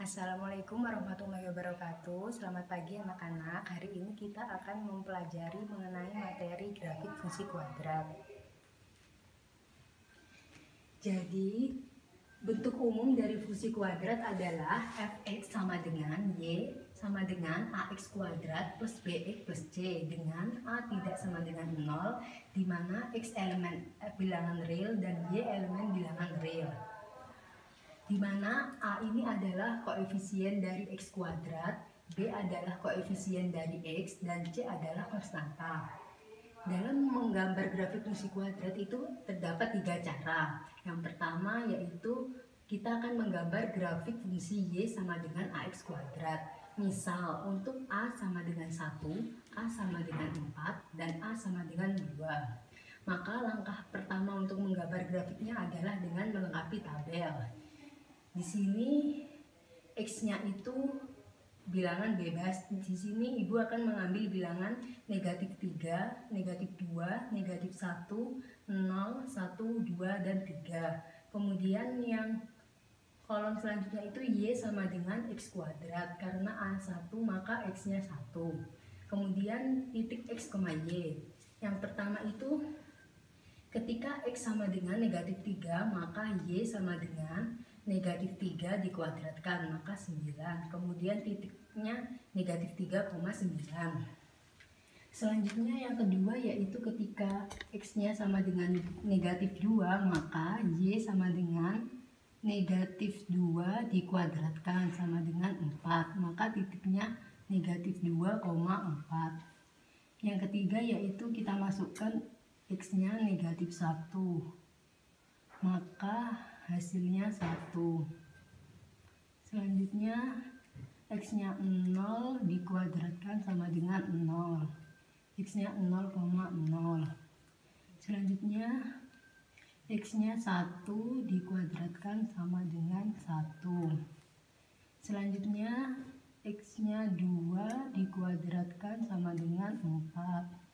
Assalamualaikum warahmatullahi wabarakatuh. Selamat pagi anak-anak. Hari ini kita akan mempelajari mengenai materi grafik fungsi kuadrat. Jadi, bentuk umum dari fungsi kuadrat adalah fx sama dengan y sama dengan ax kuadrat plus bx plus c dengan a tidak sama dengan 0, di mana x elemen bilangan real dan y elemen bilangan real. Di mana A ini adalah koefisien dari X kuadrat, B adalah koefisien dari X, dan C adalah konstanta. Dalam menggambar grafik fungsi kuadrat itu terdapat 3 cara. Yang pertama yaitu kita akan menggambar grafik fungsi Y sama dengan AX kuadrat. Misal untuk A sama dengan 1, A sama dengan 4, dan A sama dengan 2. Maka langkah pertama untuk menggambar grafiknya adalah dengan melengkapi tabel. Di sini X-nya itu bilangan bebas. Di sini Ibu akan mengambil bilangan negatif 3, negatif 2, negatif 1, 0, 1, 2, dan 3. Kemudian yang kolom selanjutnya itu Y sama dengan X kuadrat. Karena A1 maka X-nya 1. Kemudian titik X, Y. Yang pertama itu ketika X sama dengan negatif 3 maka Y sama dengan negatif 3 dikuadratkan maka 9. Kemudian titiknya negatif 3,9. Selanjutnya yang kedua yaitu ketika X-nya sama dengan negatif 2 maka Y sama dengan negatif 2 dikuadratkan sama dengan 4. Maka titiknya negatif 2,4. Yang ketiga yaitu kita masukkan X-nya negatif 1. Maka hasilnya 1. Selanjutnya X-nya 0 dikuadratkan sama dengan 0. X-nya 0,0. Selanjutnya X-nya 1 dikuadratkan sama dengan 1. Selanjutnya X-nya 2 dikuadratkan sama dengan 4.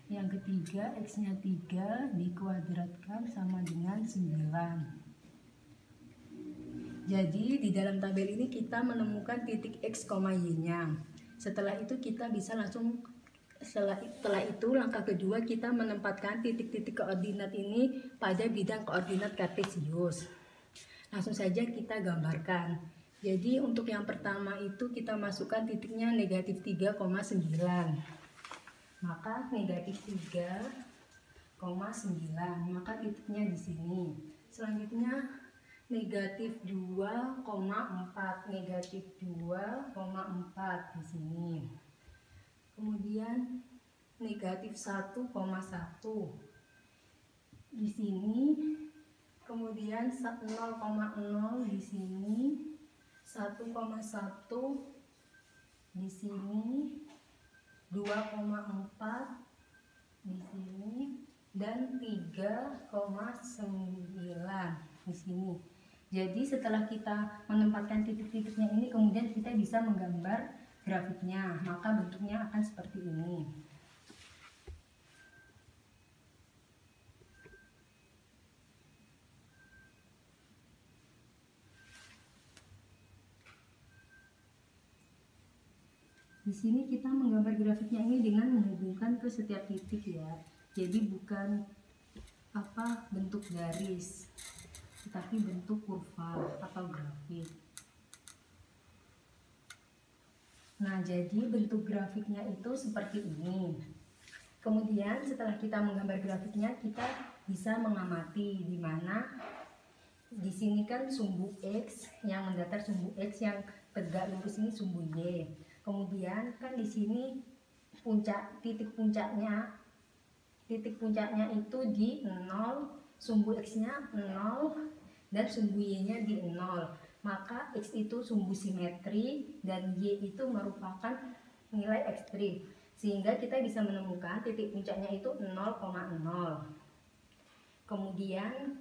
Yang ketiga, X-nya 3 dikuadratkan sama dengan 9. Jadi, di dalam tabel ini kita menemukan titik X, Y-nya. Setelah itu kita bisa langsung, setelah itu langkah kedua kita menempatkan titik-titik koordinat ini pada bidang koordinat kartesius. Langsung saja kita gambarkan. Jadi, untuk yang pertama itu kita masukkan titiknya negatif 3,9. Maka negatif 3,9, maka titiknya di sini. Selanjutnya negatif 2,4, negatif 2,4 di sini. Kemudian negatif 1,1 di sini. Kemudian 0,0 di sini, 1,1 di sini, 2,4 di sini, dan 3,9 di sini. Jadi setelah kita menempatkan titik-titiknya ini, kemudian kita bisa menggambar grafiknya. Maka bentuknya akan seperti ini. Di sini kita menggambar grafiknya ini dengan menghubungkan ke setiap titik ya. Jadi bukan bentuk garis, tetapi bentuk kurva atau grafik. Nah, jadi bentuk grafiknya itu seperti ini. Kemudian setelah kita menggambar grafiknya, kita bisa mengamati di mana di sini kan sumbu X yang mendatar, sumbu X yang tegak lurus ini sumbu Y. Kemudian kan di sini titik puncaknya itu di 0, sumbu X-nya 0 dan sumbu Y-nya di 0. Maka X itu sumbu simetri dan Y itu merupakan nilai ekstrim. Sehingga kita bisa menemukan titik puncaknya itu 0,0. Kemudian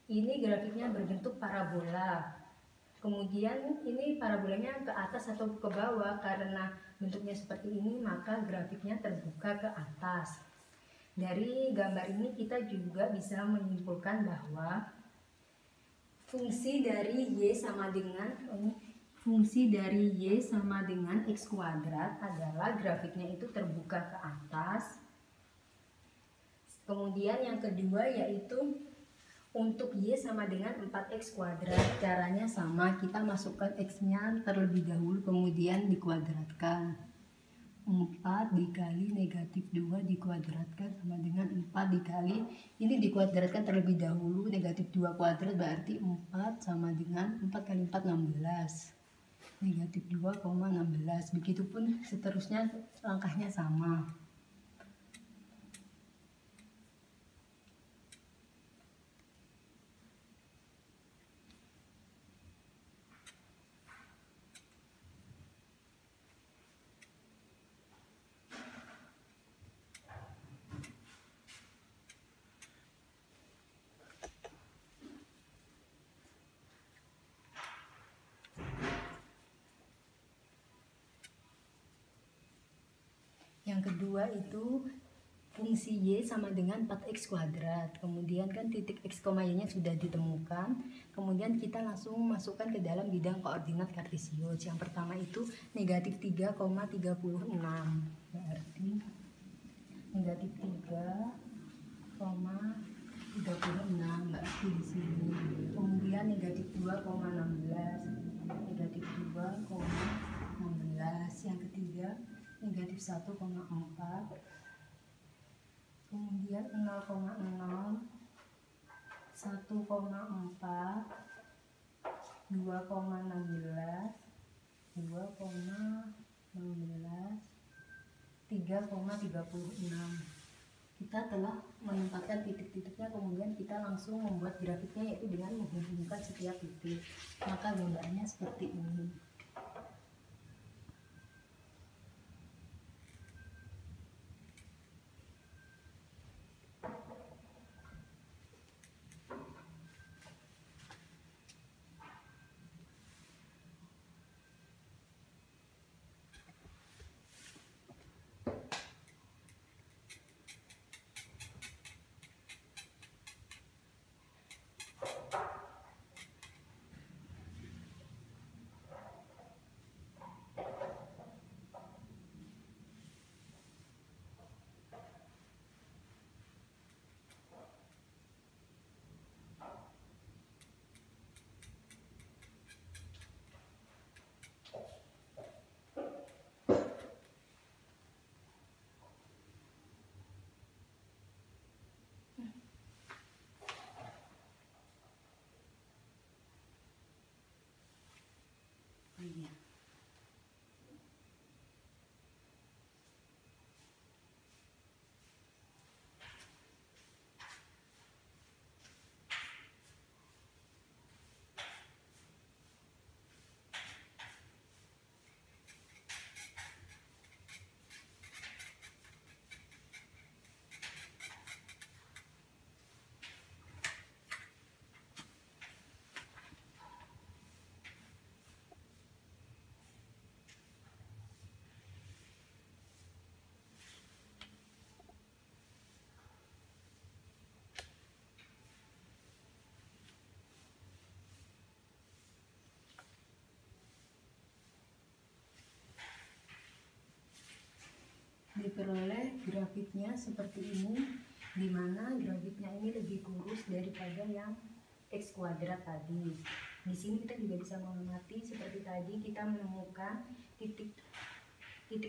ini grafiknya berbentuk parabola. Kemudian ini parabolanya ke atas atau ke bawah. Karena bentuknya seperti ini maka grafiknya terbuka ke atas. Dari gambar ini kita juga bisa menyimpulkan bahwa Fungsi dari Y sama dengan X kuadrat adalah grafiknya itu terbuka ke atas. Kemudian yang kedua yaitu untuk Y sama dengan 4X kuadrat. Caranya sama, kita masukkan X-nya terlebih dahulu kemudian dikuadratkan. 4 dikali negatif 2 dikuadratkan sama dengan 4 dikali, ini dikuadratkan terlebih dahulu, negatif 2 kuadrat berarti 4 sama dengan 4 kali 4 16, negatif 2,16. Begitupun seterusnya, langkahnya sama. Yang kedua itu fungsi Y sama dengan 4X kuadrat. Kemudian kan titik X, Y-nya sudah ditemukan. Kemudian kita langsung masukkan ke dalam bidang koordinat kartesius. Yang pertama itu negatif 3,36. Berarti negatif 3,36 berarti di sini. Kemudian negatif 2,16. Negatif 2,16. Yang ketiga negatif 1,4, kemudian 0,0, 1,4, 2,16, 3,36. Kita telah menempatkan titik-titiknya, kemudian kita langsung membuat grafiknya yaitu dengan menghubungkan setiap titik. Maka gambarnya seperti ini. Diperoleh grafiknya seperti ini, di mana grafiknya ini lebih kurus daripada yang X kuadrat tadi. Di sini kita juga bisa mengamati seperti tadi, kita menemukan titik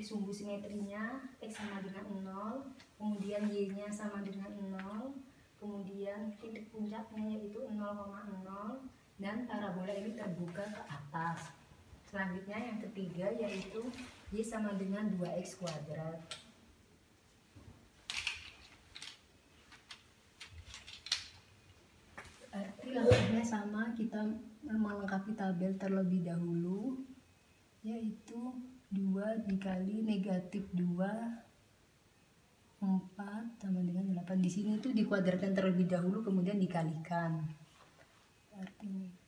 sumbu simetrinya X sama dengan 0, kemudian Y-nya sama dengan 0, kemudian titik puncaknya yaitu 0,0, dan parabola ini terbuka ke atas. Selanjutnya yang ketiga yaitu Y sama dengan 2X kuadrat. Arti langkahnya sama, kita melengkapi tabel terlebih dahulu, yaitu 2 dikali negatif 2, 4 sama dengan 8. Di sini itu dikuadratkan terlebih dahulu kemudian dikalikan. Artinya